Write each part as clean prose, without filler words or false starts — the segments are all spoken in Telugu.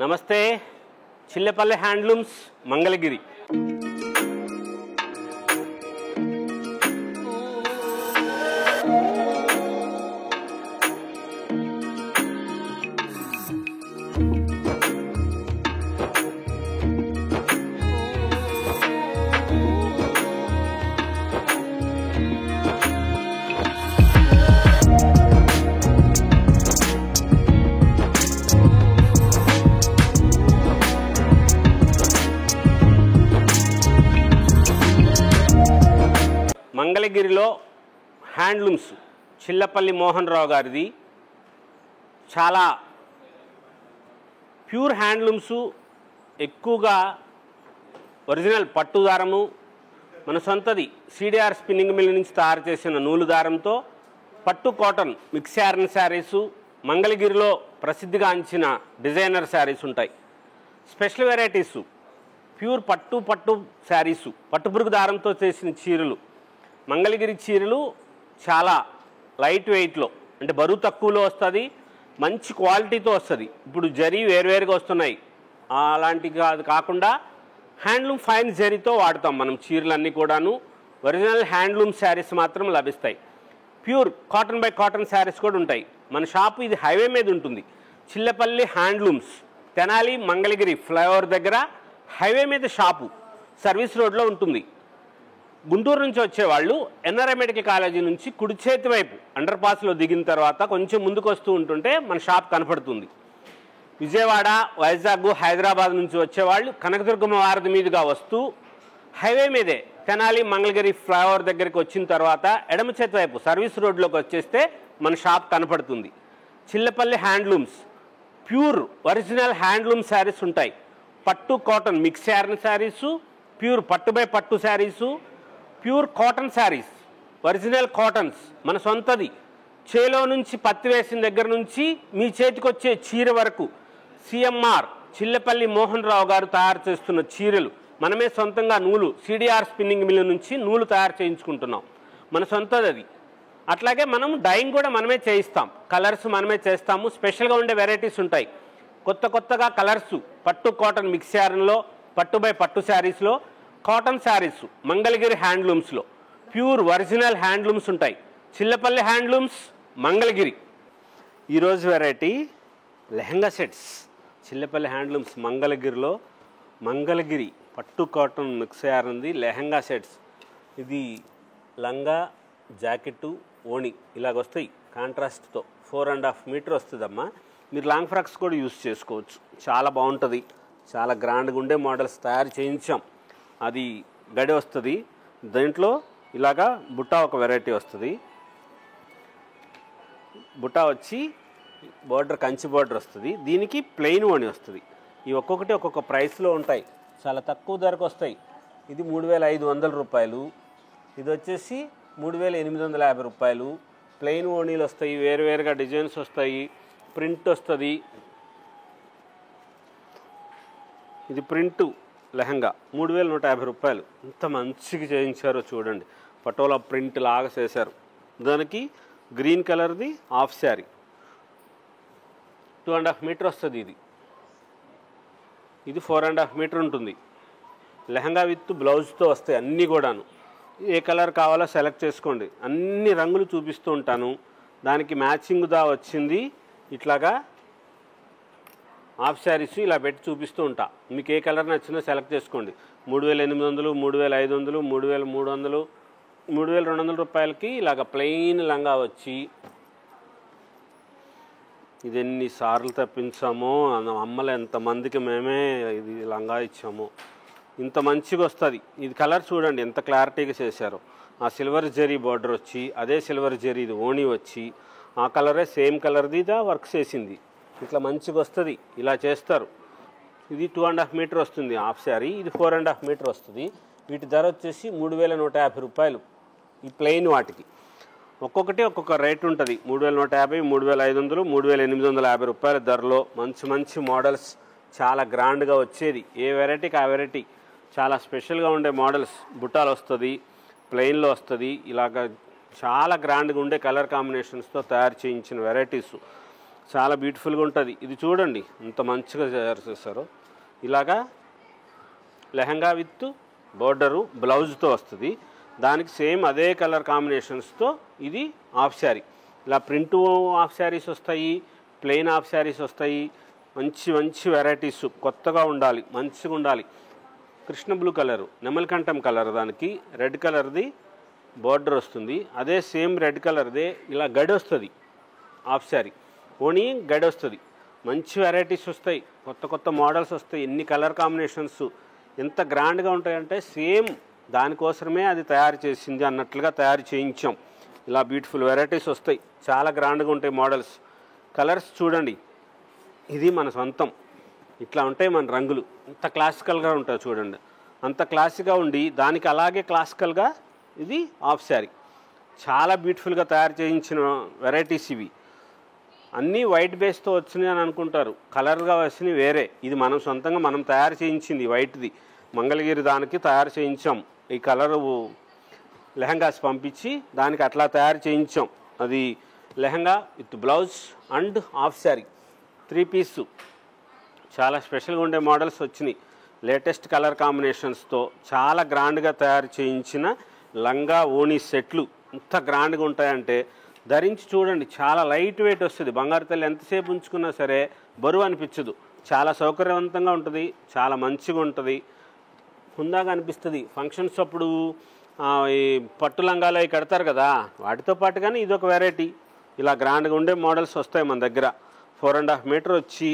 నమస్తే, చిల్లపల్లి హ్యాండ్లూమ్స్ మంగళగిరి. మంగళగిరిలో హ్యాండ్లూమ్స్ చిల్లపల్లి మోహన్ రావు గారిది. చాలా ప్యూర్ హ్యాండ్లూమ్స్, ఎక్కువగా ఒరిజినల్ పట్టు దారము, మన సొంతది సిడిఆర్ స్పిన్నింగ్ మిల్ నుంచి తయారు చేసిన నూలు దారంతో పట్టు కాటన్ మిక్స్ ఐరన్ శారీసు, మంగళగిరిలో ప్రసిద్ధిగాంచిన డిజైనర్ శారీస్ ఉంటాయి. స్పెషల్ వెరైటీసు ప్యూర్ పట్టు శారీసు, పట్టుపురుగు దారంతో చేసిన చీరలు. మంగళగిరి చీరలు చాలా లైట్ వెయిట్లో, అంటే బరువు తక్కువలో వస్తుంది, మంచి క్వాలిటీతో వస్తుంది. ఇప్పుడు జరీ వేరువేరుగా వస్తున్నాయి, అలాంటివి కాకుండా హ్యాండ్లూమ్ ఫైన్ జరీతో వాడతాం మనం చీరలన్నీ కూడాను. ఒరిజినల్ హ్యాండ్లూమ్ శారీస్ మాత్రం లభిస్తాయి. Pure cotton by cotton saris కూడా ఉంటాయి. మన షాపు ఇది హైవే మీద ఉంటుంది. చిల్లపల్లి హ్యాండ్లూమ్స్, తెనాలి మంగళగిరి ఫ్లైఓవర్ దగ్గర హైవే మీద షాపు, సర్వీస్ రోడ్లో ఉంటుంది. గుంటూరు నుంచి వచ్చేవాళ్ళు ఎన్ఆర్ఐ మెడికల్ కాలేజీ నుంచి కుడి చేతి వైపు అండర్ పాస్లో దిగిన తర్వాత కొంచెం ముందుకు వస్తూ ఉంటుంటే మన షాప్ కనపడుతుంది. విజయవాడ, వైజాగ్, హైదరాబాద్ నుంచి వచ్చేవాళ్ళు కనకదుర్గమ్మ వారధి మీదుగా వస్తూ హైవే మీదే తెనాలి మంగళగిరి ఫ్లైఓవర్ దగ్గరికి వచ్చిన తర్వాత ఎడమ చేతి వైపు సర్వీస్ రోడ్లోకి వచ్చేస్తే మన షాప్ కనపడుతుంది. Chillapalli handlooms pure original handloom saris ఉంటాయి. పట్టు cotton mix iron saris, pure పట్టు బై పట్టు saris, pure cotton saris, original cottons, మన సొంతది. చేలో నుంచి పత్తి వేసిన దగ్గర నుంచి మీ చేతికి వచ్చే చీర వరకు సిఎంఆర్ చిల్లపల్లి మోహన్ రావు గారు తయారు చేస్తున్న చీరలు. మనమే సొంతంగా నూలు సిడిఆర్ స్పిన్నింగ్ మిల్ నుంచి నూలు తయారు చేయించుకుంటున్నాం, మన సొంతది అది. అట్లాగే మనం డైయింగ్ కూడా మనమే చేయిస్తాం, కలర్స్ మనమే చేస్తాము. స్పెషల్గా ఉండే వెరైటీస్ ఉంటాయి, కొత్తగా కలర్స్ పట్టు కాటన్ మిక్స్ ఐరన్లో, పట్టు బై పట్టు శారీస్లో, కాటన్ శారీస్ మంగళగిరి హ్యాండ్లూమ్స్లో ప్యూర్ ఒరిజినల్ హ్యాండ్లూమ్స్ ఉంటాయి. చిల్లపల్లి హ్యాండ్లూమ్స్ మంగళగిరి. ఈరోజు variety lehenga sets. Chillapalli handlooms మంగళగిరిలో మంగళగిరి పట్టు కాటన్ మిక్స్ ఐరన్ది లెహంగా సెట్స్. ఇది లంగా, జాకెట్టు, ఓణి ఇలాగొస్తాయి కాంట్రాస్ట్తో. 4.5 మీటర్ వస్తుందమ్మా. మీరు లాంగ్ ఫ్రాక్స్ కూడా యూస్ చేసుకోవచ్చు, చాలా బాగుంటుంది. చాలా గ్రాండ్గా ఉండే మోడల్స్ తయారు చేయించాం. అది గడి వస్తుంది, దీంట్లో ఇలాగా బుట్టా ఒక వెరైటీ వస్తుంది. బుట్టా వచ్చి బార్డర్ కంచి బార్డర్ వస్తుంది, దీనికి ప్లెయిన్ ఓణి వస్తుంది. ఇవి ఒక్కొక్కటి ఒక్కొక్క ప్రైస్లో ఉంటాయి, చాలా తక్కువ ధరకు వస్తాయి. ఇది 3,500 రూపాయలు, ఇది వచ్చేసి 3,850 రూపాయలు. ప్లెయిన్ ఓణీలు వస్తాయి, వేరువేరుగా డిజైన్స్ వస్తాయి, ప్రింట్ వస్తుంది. ఇది ప్రింటు లెహంగా 3,150 రూపాయలు. ఇంత మంచిగా చేయించారో చూడండి, పటోలా ప్రింట్ లాగా చేశారు. దానికి గ్రీన్ కలర్ది హాఫ్ శారీ, 2.5 మీటర్ వస్తుంది. ఇది 4.5 మీటర్ ఉంటుంది. లెహంగా విత్ బ్లౌజ్తో వస్తాయి అన్నీ కూడాను. ఏ కలర్ కావాలో సెలెక్ట్ చేసుకోండి, అన్ని రంగులు చూపిస్తూ ఉంటాను. దానికి మ్యాచింగ్గా వచ్చింది ఇట్లాగా హాఫ్ శారీస్ ఇలా పెట్టి చూపిస్తూ ఉంటా. మీకు ఏ కలర్ నచ్చినా సెలెక్ట్ చేసుకోండి. 3,800, 3,500, 3,300, 3,200 రూపాయలకి ఇలాగ ప్లెయిన్ లంగా వచ్చి, ఇది ఎన్నిసార్లు తప్పించామో, అమ్మలు ఎంతమందికి మేమే ఇది లంగా ఇచ్చామో. ఇంత మంచిగా వస్తుంది. ఇది కలర్ చూడండి ఎంత క్లారిటీగా చేశారో. ఆ సిల్వర్ జరీ బార్డర్ వచ్చి, అదే సిల్వర్ జరీ ఇది ఓణి వచ్చి, ఆ కలరే సేమ్ కలర్ది వర్క్ చేసింది. ఇట్లా మంచిగా వస్తుంది, ఇలా చేస్తారు. ఇది 2.5 మీటర్ వస్తుంది హాఫ్ శారీ, ఇది 4.5 మీటర్ వస్తుంది. వీటి ధర వచ్చేసి 3,150 రూపాయలు. ఈ ప్లెయిన్ వాటికి ఒక్కొక్కటి ఒక్కొక్క రేట్ ఉంటుంది. 3,150, 3,500, 3,850 రూపాయల ధరలో మంచి మోడల్స్, చాలా గ్రాండ్గా వచ్చేది. ఏ వెరైటీకి ఆ వెరైటీ, చాలా స్పెషల్గా ఉండే మోడల్స్. బుట్టాలు వస్తుంది, ప్లెయిన్లో వస్తుంది, ఇలాగ చాలా గ్రాండ్గా ఉండే కలర్ కాంబినేషన్స్తో తయారు చేయించిన వెరైటీస్. చాలా బ్యూటిఫుల్గా ఉంటుంది. ఇది చూడండి ఎంత మంచిగా తయారు చేస్తారో. ఇలాగా లెహంగా విత్ బోర్డరు బ్లౌజ్తో వస్తుంది. దానికి సేమ్ అదే కలర్ కాంబినేషన్స్తో ఇది హాఫ్ శారీ. ఇలా ప్రింట్ హాఫ్ శారీస్ వస్తాయి, ప్లెయిన్ హాఫ్ శారీస్ వస్తాయి. మంచి మంచి వెరైటీస్, కొత్తగా ఉండాలి, మంచిగా ఉండాలి. కృష్ణ బ్లూ కలరు, నెమలికంఠం కలర్, దానికి రెడ్ కలర్ది బోర్డర్ వస్తుంది. అదే సేమ్ రెడ్ కలర్దే ఇలా గడి వస్తుంది. హాఫ్ శారీ ఓనీ గడి వస్తుంది. మంచి వెరైటీస్ వస్తాయి, కొత్త కొత్త మోడల్స్ వస్తాయి. ఎన్ని కలర్ కాంబినేషన్స్ ఎంత గ్రాండ్గా ఉంటాయంటే సేమ్ దానికోసమే అది తయారు చేసింది అన్నట్లుగా తయారు చేయించాం. ఇలా బ్యూటిఫుల్ వెరైటీస్ వస్తాయి, చాలా గ్రాండ్గా ఉంటాయి మోడల్స్. కలర్స్ చూడండి, ఇది మన సొంతం. ఇట్లా ఉంటాయి మన రంగులు. అంత క్లాసికల్గా ఉంటుంది చూడండి. అంత క్లాసిక్గా ఉండి దానికి అలాగే క్లాసికల్గా ఇది హాఫ్ శారీ. చాలా బ్యూటిఫుల్గా తయారు చేయించిన వెరైటీస్ ఇవి. అన్నీ వైట్ బేస్తో వచ్చినాయి అని అనుకుంటారు, కలర్గా వచ్చినాయి వేరే. ఇది మనం సొంతంగా మనం తయారు చేయించింది వైట్ది. మంగళగిరి దానికి తయారు చేయించాం. ఈ కలరు లెహంగాస్ పంపించి దానికి అట్లా తయారు చేయించాం. అది lehenga with blouse and half sari 3 పీసు. చాలా స్పెషల్గా ఉండే మోడల్స్ వచ్చినాయి. లేటెస్ట్ కలర్ కాంబినేషన్స్తో చాలా గ్రాండ్గా తయారు చేయించిన లంగా ఓణీ సెట్లు. ఎంత గ్రాండ్గా ఉంటాయంటే ధరించి చూడండి, చాలా లైట్ వెయిట్ వస్తుంది. బంగారు తల్లి ఎంతసేపు ఉంచుకున్నా సరే బరువు అనిపించదు. చాలా సౌకర్యవంతంగా ఉంటుంది, చాలా మంచిగా ఉంటుంది, హుందాగా అనిపిస్తుంది. ఫంక్షన్స్ అప్పుడు ఈ పట్టు లంగాలు అవి కడతారు కదా, వాటితో పాటుగానే ఇదొక వెరైటీ. ఇలా గ్రాండ్గా ఉండే మోడల్స్ వస్తాయి మన దగ్గర. 4.5 మీటర్ వచ్చి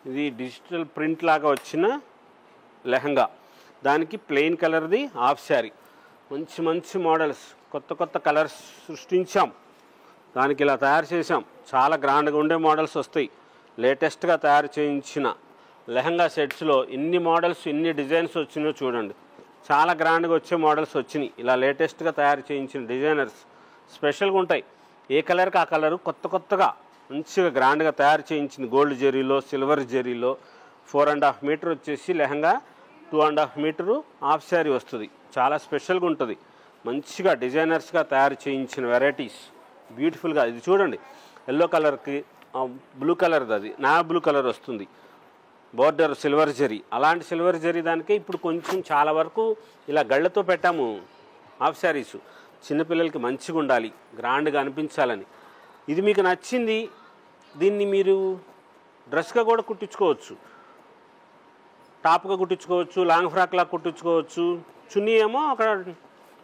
ఇది డిజిటల్ ప్రింట్ లాగా వచ్చిన లెహంగా, దానికి ప్లెయిన్ కలర్ది హాఫ్ శారీ. మంచి మంచి మోడల్స్, కొత్త కొత్త కలర్స్ సృష్టించాం, దానికి ఇలా తయారు చేసాం. చాలా గ్రాండ్గా ఉండే మోడల్స్ వస్తాయి. లేటెస్ట్గా తయారు చేయించిన లెహంగా సెట్స్లో ఎన్ని మోడల్స్, ఎన్ని డిజైన్స్ వచ్చినాయో చూడండి. చాలా గ్రాండ్గా వచ్చే మోడల్స్ వచ్చినాయి. ఇలా లేటెస్ట్గా తయారు చేయించిన డిజైనర్స్ స్పెషల్గా ఉంటాయి. ఏ కలర్కి ఆ కలరు కొత్త కొత్తగా మంచిగా గ్రాండ్గా తయారు చేయించింది. గోల్డ్ జెరీలో, సిల్వర్ జెరీలో. 4.5 మీటర్ వచ్చేసి లెహంగా, 2.5 మీటరు హాఫ్ శారీ వస్తుంది. చాలా స్పెషల్గా ఉంటుంది. మంచిగా డిజైనర్స్గా తయారు చేయించిన వెరైటీస్ బ్యూటిఫుల్గా. ఇది చూడండి, ఎల్లో కలర్కి బ్లూ కలర్ది, అది నా బ్లూ కలర్ వస్తుంది. బోర్డర్ సిల్వర్ జరీ, అలాంటి సిల్వర్ జరీ దానికే ఇప్పుడు కొంచెం చాలా వరకు ఇలా గళ్ళతో పెట్టాము హాఫ్ శారీస్. చిన్నపిల్లలకి మంచిగా ఉండాలి, గ్రాండ్గా అనిపించాలని. ఇది మీకు నచ్చింది, దీన్ని మీరు డ్రెస్గా కూడా కుట్టించుకోవచ్చు, టాప్గా కుట్టించుకోవచ్చు, లాంగ్ ఫ్రాక్లా కుట్టించుకోవచ్చు. చున్నీ ఏమో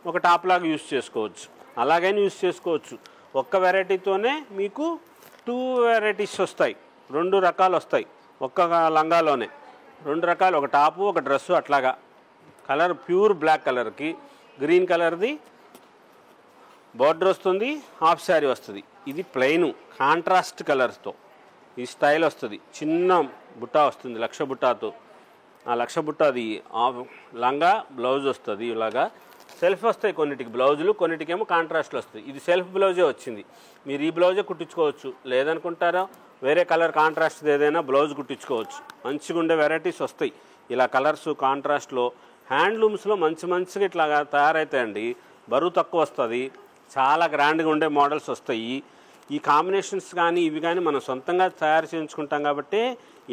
ఒక టాప్ లాగా యూస్ చేసుకోవచ్చు, అలాగైనా యూస్ చేసుకోవచ్చు. ఒక్క వెరైటీతోనే మీకు 2 వెరైటీస్ వస్తాయి, 2 రకాలు వస్తాయి ఒక్క లంగాలోనే. 2 రకాలు, ఒక టాపు ఒక డ్రెస్సు అట్లాగా. కలర్ ప్యూర్ బ్లాక్ కలర్కి గ్రీన్ కలర్ది బార్డర్ వస్తుంది, హాఫ్ శారీ వస్తుంది. ఇది ప్లెయిన్ కాంట్రాస్ట్ కలర్స్తో ఈ స్టైల్ వస్తుంది. చిన్న బుట్ట వస్తుంది, లక్ష బుట్టాతో. ఆ లక్ష బుట్టది లంగా బ్లౌజ్ వస్తుంది. ఇలాగా సెల్ఫ్ వస్తాయి కొన్నిటికి బ్లౌజులు, కొన్నిటికేమో కాంట్రాస్ట్లు వస్తాయి. ఇది సెల్ఫ్ బ్లౌజే వచ్చింది. మీరు ఈ బ్లౌజే కుట్టించుకోవచ్చు, లేదనుకుంటారా వేరే కలర్ కాంట్రాస్ట్ ఏదైనా బ్లౌజ్ కుట్టించుకోవచ్చు. మంచిగా ఉండే వెరైటీస్ వస్తాయి. ఇలా కలర్స్ కాంట్రాస్ట్లో హ్యాండ్లూమ్స్లో మంచి మంచిగా ఇట్లాగా తయారవుతాయండి. బరువు తక్కువ వస్తుంది, చాలా గ్రాండ్గా ఉండే మోడల్స్ వస్తాయి. ఈ కాంబినేషన్స్ కానీ ఇవి కానీ మనం సొంతంగా తయారు చేయించుకుంటాం కాబట్టి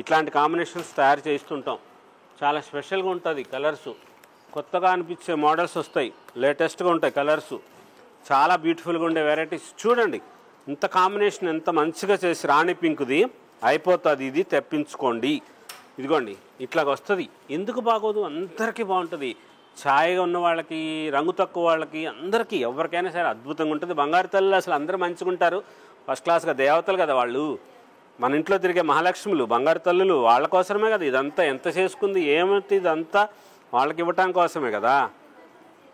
ఇట్లాంటి కాంబినేషన్స్ తయారు చేస్తుంటాం. చాలా స్పెషల్గా ఉంటుంది. కలర్స్ కొత్తగా అనిపించే మోడల్స్ వస్తాయి, లేటెస్ట్గా ఉంటాయి కలర్స్. చాలా బ్యూటిఫుల్గా ఉండే వెరైటీస్ చూడండి. ఇంత కాంబినేషన్ ఎంత మంచిగా చేసి రాణి పింక్ది అయిపోతుంది. ఇది తెప్పించుకోండి. ఇదిగోండి ఇట్లాగ వస్తుంది. ఎందుకు బాగోదు, అందరికీ బాగుంటుంది. ఛాయగా ఉన్న వాళ్ళకి, రంగు తక్కువ వాళ్ళకి, అందరికీ ఎవరికైనా సరే అద్భుతంగా ఉంటుంది. బంగారు తల్లి అసలు అందరూ మంచిగా ఉంటారు, ఫస్ట్ క్లాస్గా. దేవతలు కదా వాళ్ళు, మన ఇంట్లో తిరిగే మహాలక్ష్ములు, బంగారు తల్లులు. వాళ్ళ కోసమే కదా ఇదంతా. ఎంత చేసుకుంది ఏమిటి, ఇదంతా వాళ్ళకి ఇవ్వటం కోసమే కదా.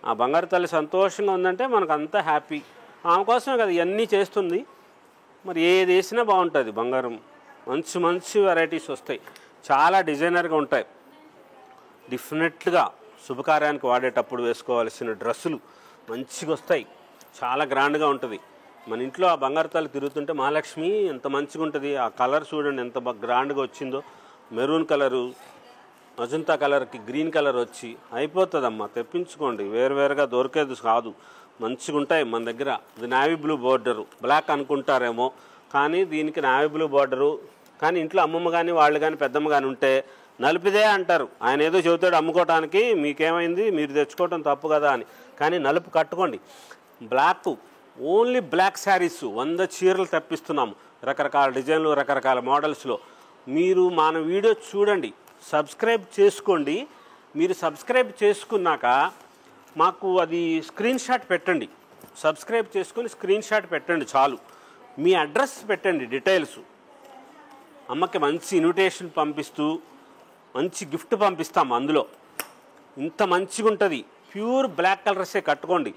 ఆ బంగారు తల్లి సంతోషంగా ఉందంటే మనకు అంతా హ్యాపీ. ఆమె కోసమే కదా ఇవన్నీ చేస్తుంది. మరి ఏది వేసినా బాగుంటుంది బంగారం. మంచి మంచి వెరైటీస్ వస్తాయి, చాలా డిజైనర్గా ఉంటాయి. డెఫినెట్గా శుభకార్యానికి వాడేటప్పుడు వేసుకోవాల్సిన డ్రెస్సులు మంచిగా వస్తాయి, చాలా గ్రాండ్గా ఉంటుంది. మన ఇంట్లో ఆ బంగారు తల్లి తిరుగుతుంటే మహాలక్ష్మి ఎంత మంచిగా ఉంటుంది. ఆ కలర్ చూడండి ఎంత గ్రాండ్గా వచ్చిందో. మెరూన్ కలరు, అజంతా కలర్కి గ్రీన్ కలర్ వచ్చి అయిపోతుందమ్మా. తెప్పించుకోండి, వేరువేరుగా దొరికేది కాదు, మంచిగా ఉంటాయి మన దగ్గర. ఇది నావీ బ్లూ బోర్డరు, బ్లాక్ అనుకుంటారేమో, కానీ దీనికి నావీ బ్లూ బార్డరు. కానీ ఇంట్లో అమ్మమ్మ కానీ వాళ్ళు కానీ పెద్దమ్మ కానీ ఉంటే నలుపుదే అంటారు. ఆయన ఏదో చెబుతాడు అమ్ముకోవటానికి, మీకేమైంది మీరు తెచ్చుకోవటం తప్పు కదా అని. కానీ నలుపు కట్టుకోండి. బ్లాక్, ఓన్లీ బ్లాక్ శారీస్ 100 చీరలు తెప్పిస్తున్నాము, రకరకాల డిజైన్లు, రకరకాల మోడల్స్లో. మీరు మన వీడియో చూడండి, సబ్స్క్రైబ్ చేసుకోండి. మీరు సబ్స్క్రైబ్ చేసుకున్నాక మాకు అది స్క్రీన్ షాట్ పెట్టండి. సబ్స్క్రైబ్ చేసుకొని స్క్రీన్ షాట్ పెట్టండి చాలు. మీ అడ్రస్ పెట్టండి, డీటెయిల్స్. అమ్మకి మంచి ఇన్విటేషన్ పంపిస్తూ మంచి గిఫ్ట్ పంపిస్తాము. అందులో ఇంత మంచిగా ఉంటుంది. ప్యూర్ బ్లాక్ కలర్సే కట్టుకోండి,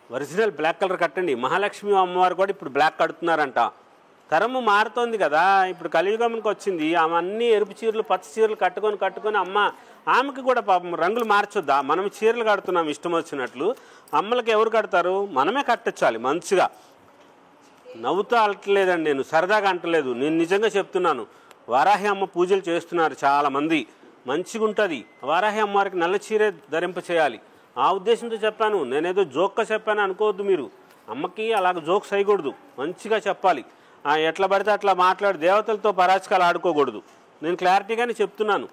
ఒరిజినల్ బ్లాక్ కలర్ కట్టండి. మహాలక్ష్మి అమ్మవారు కూడా ఇప్పుడు బ్లాక్ కడుతున్నారంట. తరము మారుతోంది కదా, ఇప్పుడు కలియుగంకి వచ్చింది. ఆమె అన్ని ఎరుపు చీరలు, పచ్చ చీరలు కట్టుకొని అమ్మ, ఆమెకి కూడా పాపం రంగులు మార్చొద్దా? మనం చీరలు కడుతున్నాం ఇష్టం వచ్చినట్లు. అమ్మలకి ఎవరు కడతారు? మనమే కట్టించాలి మంచిగా. నవ్వుతూ అంటలేదండి, నేను సరదాగా అంటలేదు, నేను నిజంగా చెప్తున్నాను. వారాహి అమ్మ పూజలు చేస్తున్నారు చాలామంది, మంచిగా ఉంటుంది. వారాహి అమ్మవారికి నల్ల చీరే ధరింప చేయాలి, ఆ ఉద్దేశంతో చెప్పాను. నేనేదో జోక్గా చెప్పాను అనుకోవద్దు మీరు. అమ్మకి అలాగ జోక్స్ అయ్యకూడదు, మంచిగా చెప్పాలి. ఎట్లా పడితే అట్లా మాట్లాడి దేవతలతో పరాచకాలు ఆడుకోకూడదు. నేను క్లారిటీగానే చెప్తున్నాను.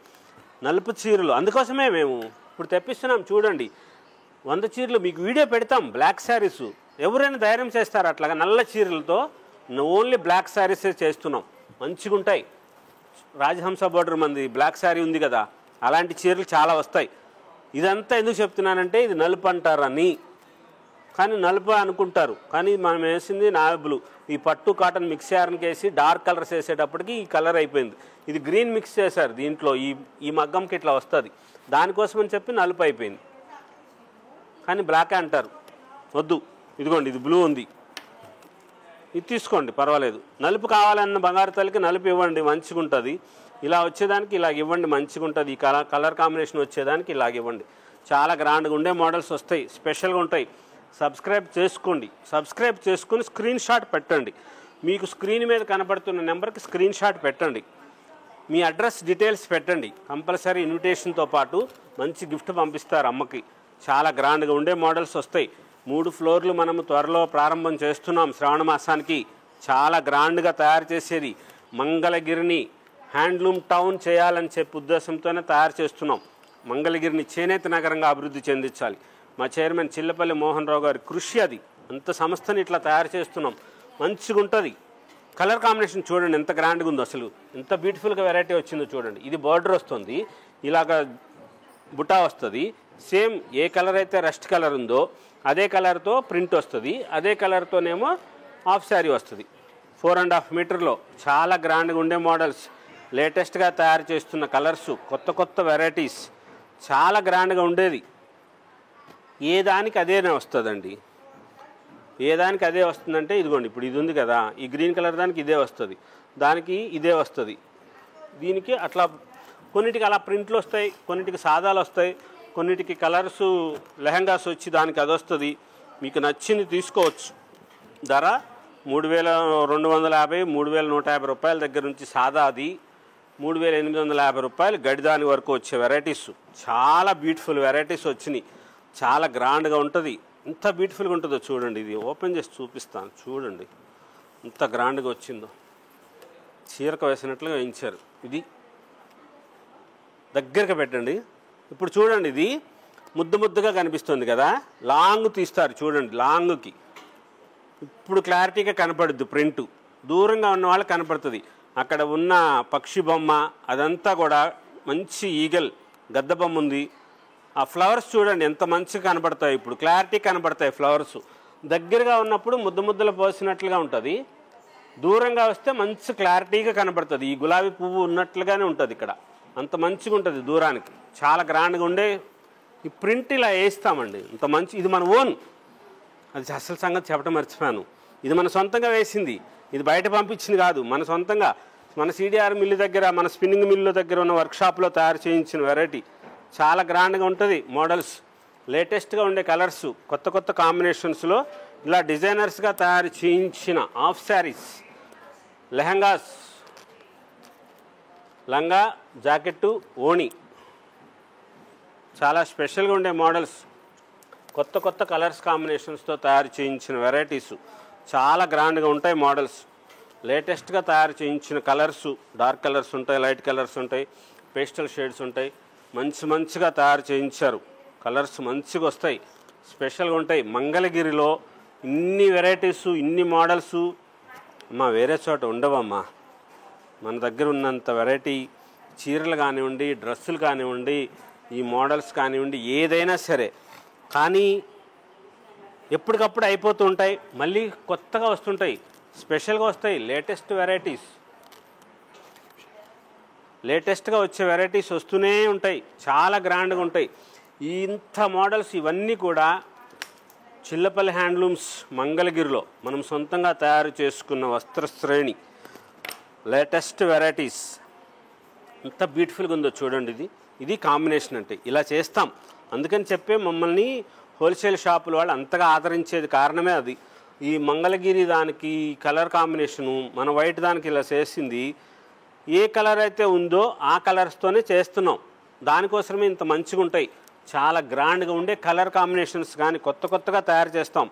నలుపు చీరలు అందుకోసమే మేము ఇప్పుడు తెప్పిస్తున్నాం. చూడండి 100 చీరలు మీకు వీడియో పెడతాం. బ్లాక్ శారీస్ ఎవరైనా ధైర్యం చేస్తారు అట్లాగా నల్ల చీరలతో? ఓన్లీ బ్లాక్ శారీసే చేస్తున్నాం, మంచిగా ఉంటాయి. రాజహంస బోర్డర్ మంది బ్లాక్ శారీ ఉంది కదా, అలాంటి చీరలు చాలా వస్తాయి. ఇదంతా ఎందుకు చెప్తున్నానంటే ఇది నలుపు అంటారని. కానీ నలుపు అనుకుంటారు, కానీ మనం వేసింది నావీ బ్లూ. ఈ పట్టు కాటన్ మిక్స్ చేయడానికి వేసి డార్క్ కలర్స్ వేసేటప్పటికి ఈ కలర్ అయిపోయింది. ఇది గ్రీన్ మిక్స్ చేశారు దీంట్లో, ఈ మగ్గంకి ఇట్లా వస్తుంది. దానికోసం అని చెప్పి నలుపు అయిపోయింది. కానీ బ్లాకే అంటారు, వద్దు. ఇదిగోండి ఇది బ్లూ ఉంది, ఇది తీసుకోండి పర్వాలేదు. నలుపు కావాలన్న బంగారు తల్లికి నలుపు ఇవ్వండి, మంచిగా ఉంటుంది. ఇలా వచ్చేదానికి ఇలాగ ఇవ్వండి, మంచిగా ఉంటుంది. ఈ కలర్ కాంబినేషన్ వచ్చేదానికి ఇలాగ ఇవ్వండి. చాలా గ్రాండ్గా ఉండే మోడల్స్ వస్తాయి, స్పెషల్గా ఉంటాయి. సబ్స్క్రైబ్ చేసుకోండి. సబ్స్క్రైబ్ చేసుకుని స్క్రీన్ షాట్ పెట్టండి. మీకు స్క్రీన్ మీద కనబడుతున్న నెంబర్కి స్క్రీన్ షాట్ పెట్టండి. మీ అడ్రస్ డీటెయిల్స్ పెట్టండి. కంపల్సరీ ఇన్విటేషన్తో పాటు మంచి గిఫ్ట్ పంపిస్తారు అమ్మకి. చాలా గ్రాండ్గా ఉండే మోడల్స్ వస్తాయి. 3 ఫ్లోర్లు మనము త్వరలో ప్రారంభం చేస్తున్నాం. శ్రావణ మాసానికి చాలా గ్రాండ్గా తయారు చేసేది. మంగళగిరిని హ్యాండ్లూమ్ టౌన్ చేయాలని చెప్పి ఉద్దేశంతోనే తయారు చేస్తున్నాం. మంగళగిరిని చేనేత నగరంగా అభివృద్ధి చెందించాలి. మా చైర్మన్ చిల్లపల్లి మోహన్ రావు గారి కృషి అది. అంత సంస్థని ఇట్లా తయారు చేస్తున్నాం, మంచిగా ఉంటుంది. కలర్ కాంబినేషన్ చూడండి ఎంత గ్రాండ్గా ఉందో, అసలు ఎంత బ్యూటిఫుల్గా వెరైటీ వచ్చిందో చూడండి. ఇది బార్డర్ వస్తుంది, ఇలాగ బుటా వస్తుంది. సేమ్ ఏ కలర్ అయితే రస్ట్ కలర్ ఉందో అదే కలర్తో ప్రింట్ వస్తుంది, అదే కలర్తోనేమో హాఫ్ శారీ వస్తుంది. 4.5 మీటర్లో చాలా గ్రాండ్గా ఉండే మోడల్స్, లేటెస్ట్గా తయారు చేస్తున్న కలర్సు, కొత్త వెరైటీస్, చాలా గ్రాండ్గా ఉండేది. ఏ దానికి అదేనే వస్తుందండి. ఏ దానికి అదే వస్తుందంటే ఇదిగోండి ఇప్పుడు ఇది ఉంది కదా, ఈ గ్రీన్ కలర్ దానికి ఇదే వస్తుంది, దానికి ఇదే వస్తుంది. దీనికి అట్లా కొన్నిటికి అలా ప్రింట్లు వస్తాయి, కొన్నిటికి సాదాలు వస్తాయి, కొన్నిటికి కలర్స్ లెహంగాస్ వచ్చి దానికి అది వస్తుంది. మీకు నచ్చింది తీసుకోవచ్చు. ధర 3,250, 3,150 రూపాయల దగ్గర నుంచి సాదా అది 3,850 రూపాయలు గడిదాని వరకు వచ్చే వెరైటీస్. చాలా బ్యూటిఫుల్ వెరైటీస్ వచ్చినాయి, చాలా గ్రాండ్గా ఉంటుంది. ఎంత బ్యూటిఫుల్గా ఉంటుందో చూడండి. ఇది ఓపెన్ చేసి చూపిస్తాను చూడండి ఎంత గ్రాండ్గా వచ్చిందో. చీరకు వేసినట్లుగా వేయించారు. ఇది దగ్గరగా పెట్టండి. ఇప్పుడు చూడండి, ఇది ముద్దుగా కనిపిస్తుంది కదా, లాంగ్ తీస్తారు చూడండి. లాంగ్కి ఇప్పుడు క్లారిటీగా కనపడుద్ది ప్రింటు. దూరంగా ఉన్న వాళ్ళకి కనపడుతుంది. అక్కడ ఉన్న పక్షి బొమ్మ అదంతా కూడా మంచి ఈగల్ గద్ద బొమ్మ ఉంది. ఆ ఫ్లవర్స్ చూడండి ఎంత మంచిగా కనపడతాయి. ఇప్పుడు క్లారిటీ కనపడతాయి ఫ్లవర్స్. దగ్గరగా ఉన్నప్పుడు ముద్దలు పోసినట్లుగా ఉంటుంది, దూరంగా వస్తే మంచి క్లారిటీగా కనపడుతుంది. ఈ గులాబీ పువ్వు ఉన్నట్లుగానే ఉంటుంది ఇక్కడ, అంత మంచిగా ఉంటుంది దూరానికి. చాలా గ్రాండ్గా ఉండే ఈ ప్రింట్ ఇలా వేస్తామండి, అంత మంచి. ఇది మన ఓన్, అది అసలు సంగతి చెప్పడం మర్చిపోయాను. ఇది మన సొంతంగా వేసింది, ఇది బయట పంపించింది కాదు, మన సొంతంగా మన సిడిఆర్ మిల్లు దగ్గర, మన స్పిన్నింగ్ మిల్లు దగ్గర ఉన్న వర్క్షాప్లో తయారు చేయించిన వెరైటీ. చాలా గ్రాండ్గా ఉంటుంది మోడల్స్, లేటెస్ట్గా ఉండే కలర్స్, కొత్త కాంబినేషన్స్లో ఇలా డిజైనర్స్గా తయారు చేయించిన హాఫ్ శారీస్, లెహంగాస్, లంగా, జాకెట్టు, ఓణి, చాలా స్పెషల్గా ఉండే మోడల్స్, కొత్త కలర్స్ కాంబినేషన్స్తో తయారు చేయించిన వెరైటీస్. చాలా గ్రాండ్గా ఉంటాయి మోడల్స్. లేటెస్ట్గా తయారు చేయించిన కలర్స్, డార్క్ కలర్స్ ఉంటాయి, లైట్ కలర్స్ ఉంటాయి, పేస్టల్ షేడ్స్ ఉంటాయి. మంచిగా తయారు చేయించారు. కలర్స్ మంచిగా వస్తాయి, స్పెషల్గా ఉంటాయి. మంగళగిరిలో ఇన్ని వెరైటీస్, ఇన్ని మోడల్స్ అమ్మా వేరే చోట ఉండవమ్మా. మన దగ్గర ఉన్నంత వెరైటీ చీరలు కానివ్వండి, డ్రెస్సులు కానివ్వండి, ఈ మోడల్స్ కానివ్వండి, ఏదైనా సరే. కానీ ఎప్పటికప్పుడు అయిపోతూ ఉంటాయి, మళ్ళీ కొత్తగా వస్తుంటాయి, స్పెషల్గా వస్తాయి. లేటెస్ట్గా వచ్చే వెరైటీస్ వస్తూనే ఉంటాయి, చాలా గ్రాండ్గా ఉంటాయి. ఇంత మోడల్స్ ఇవన్నీ కూడా చిల్లపల్లి హ్యాండ్లూమ్స్ మంగళగిరిలో మనం సొంతంగా తయారు చేసుకున్న వస్త్ర శ్రేణి. లేటెస్ట్ వెరైటీస్ ఎంత బ్యూటిఫుల్గా ఉందో చూడండి. ఇది కాంబినేషన్ అంటే ఇలా చేస్తాం. అందుకని చెప్పే మమ్మల్ని హోల్సేల్ షాపుల వాళ్ళు అంతగా ఆదరించేది కారణమే అది. ఈ మంగళగిరి దానికి కలర్ కాంబినేషను మన వైట్ దానికి ఇలా చేసింది. ఏ కలర్ అయితే ఉందో ఆ కలర్స్తోనే చేస్తున్నాం. దానికోసమే ఇంత మంచిగా ఉంటాయి. చాలా గ్రాండ్గా ఉండే కలర్ కాంబినేషన్స్ కానీ కొత్తగా తయారు చేస్తాం.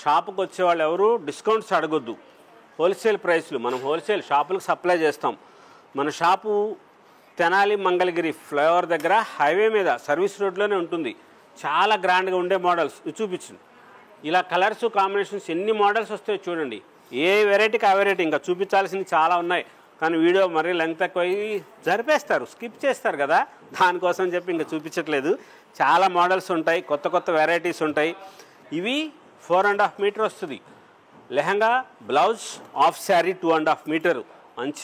షాపుకి వచ్చేవాళ్ళు ఎవరు డిస్కౌంట్స్ అడగొద్దు. హోల్సేల్ ప్రైస్లు మనం హోల్సేల్ షాపులకు సప్లై చేస్తాం. మన షాపు తెనాలి మంగళగిరి ఫ్లైఓవర్ దగ్గర హైవే మీద సర్వీస్ రోడ్లోనే ఉంటుంది. చాలా గ్రాండ్గా ఉండే మోడల్స్ చూపించండి. ఇలా కలర్స్ కాంబినేషన్స్ ఎన్ని మోడల్స్ వస్తాయో చూడండి. ఏ వెరైటీకి ఆ వెరైటీ. ఇంకా చూపించాల్సినవి చాలా ఉన్నాయి, కానీ వీడియో మరీ లెంగ్త్ ఎక్కువ జరిపేస్తారు, స్కిప్ చేస్తారు కదా, దానికోసం చెప్పి ఇంకా చూపించట్లేదు. చాలా మోడల్స్ ఉంటాయి, కొత్త వెరైటీస్ ఉంటాయి. ఇవి 4.5 మీటర్ వస్తుంది. Lehenga, blouse, half sari 2.5 metre.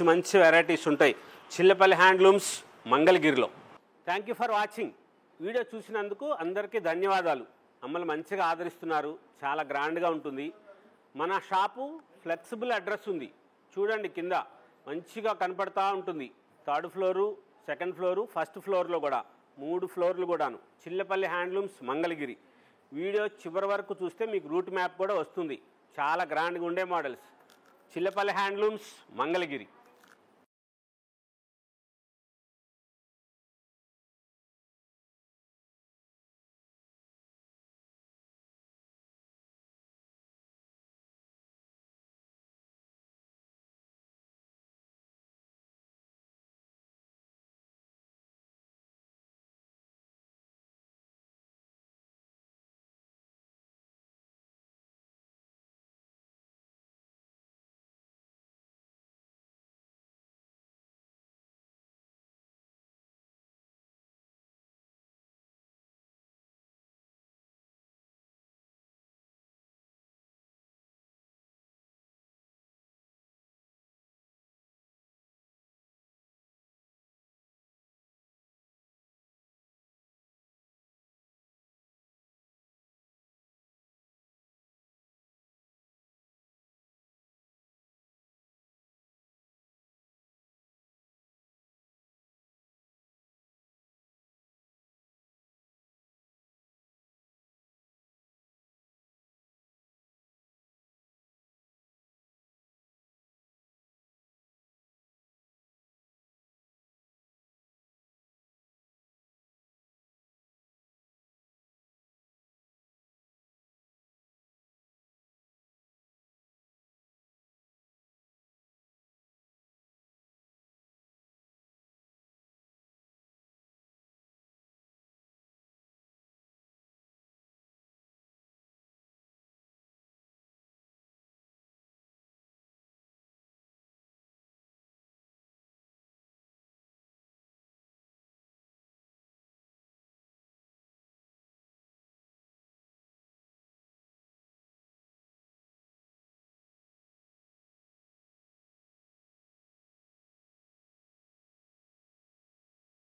మంచి వెరైటీస్ ఉంటాయి చిల్లపల్లి హ్యాండ్లూమ్స్ మంగళగిరిలో. Thank you for watching. Video చూసినందుకు అందరికీ ధన్యవాదాలు. మమ్మల్ని మంచిగా ఆదరిస్తున్నారు. చాలా గ్రాండ్గా ఉంటుంది. మన షాపు ఫ్లెక్సిబుల్ అడ్రస్ ఉంది చూడండి, కింద మంచిగా కనపడతా ఉంటుంది. 3rd floor, 2nd floor, 1st ఫ్లోర్లో కూడా 3 ఫ్లోర్లు కూడాను చిల్లపల్లి హ్యాండ్లూమ్స్ మంగళగిరి. వీడియో చివరి వరకు చూస్తే మీకు రూట్ మ్యాప్ కూడా వస్తుంది. చాలా గ్రాండ్గా ఉండే మోడల్స్ చిల్లపల్లి హ్యాండ్లూమ్స్ మంగళగిరి.